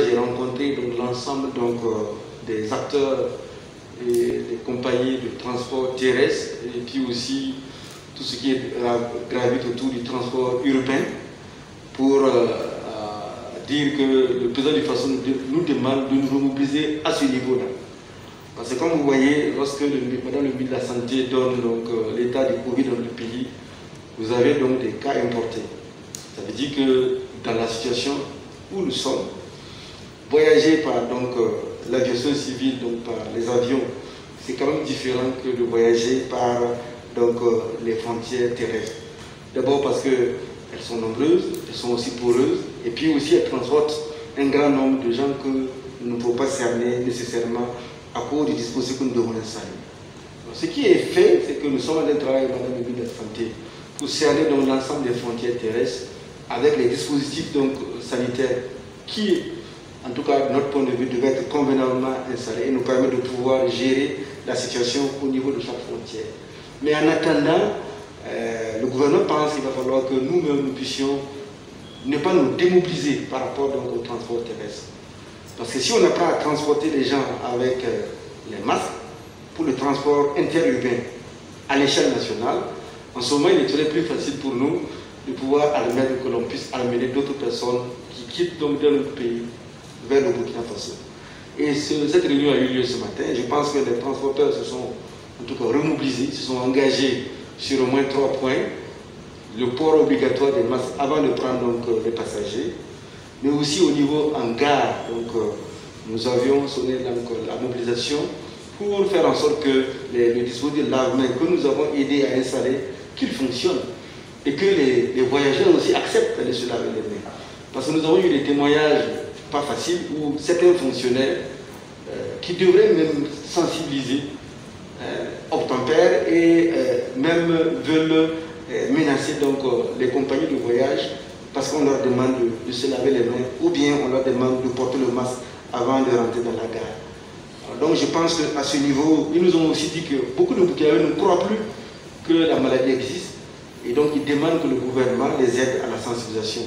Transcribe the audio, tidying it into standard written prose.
J'ai rencontré l'ensemble des acteurs et des compagnies de transport terrestre et puis aussi tout ce qui gravite autour du transport urbain pour dire que le président du FASO nous demande de nous remobiliser à ce niveau-là. Parce que comme vous voyez, lorsque Madame le ministre de la Santé donne l'état du Covid dans le pays, vous avez donc des cas importés. Ça veut dire que dans la situation où nous sommes, voyager par l'aviation civile, par les avions, c'est quand même différent que de voyager par les frontières terrestres. D'abord parce qu'elles sont nombreuses, elles sont aussi poreuses, et puis aussi elles transportent un grand nombre de gens que nous ne pouvons pas cerner nécessairement à cause du dispositif que nous devons installer. Donc, ce qui est fait, c'est que nous sommes en train de travailler avec Madame le ministre de la Santé pour cerner l'ensemble des frontières terrestres avec les dispositifs sanitaires qui, en tout cas de notre point de vue, devaient être convenablement installés et nous permettre de pouvoir gérer la situation au niveau de chaque frontière. Mais en attendant, le gouvernement pense qu'il va falloir que nous-mêmes nous puissions ne pas nous démobiliser par rapport au transport terrestre. Parce que si on apprend à transporter les gens avec les masques pour le transport interurbain à l'échelle nationale, en ce moment il est très plus facile pour nous de pouvoir admettre que l'on puisse amener d'autres personnes qui quittent dans notre pays vers le Burkina Faso. Et cette réunion a eu lieu ce matin. Je pense que les transporteurs se sont en tout cas remobilisés, se sont engagés sur au moins 3 points. Le port obligatoire des masques avant de prendre les passagers, mais aussi au niveau en gare. Nous avions sonné la mobilisation pour faire en sorte que le dispositif de lave-main que nous avons aidé à installer, qu'il fonctionne et que les voyageurs aussi acceptent d'aller se laver les mains. Parce que nous avons eu des témoignages pas faciles où certains fonctionnaires qui devraient même sensibiliser obtempèrent et même veulent menacer les compagnies de voyage parce qu'on leur demande de se laver les mains ou bien on leur demande de porter le masque avant de rentrer dans la gare. Donc je pense qu'à ce niveau, ils nous ont aussi dit que beaucoup de Burkinabés ne croient plus que la maladie existe et donc ils demandent que le gouvernement les aide à la sensibilisation.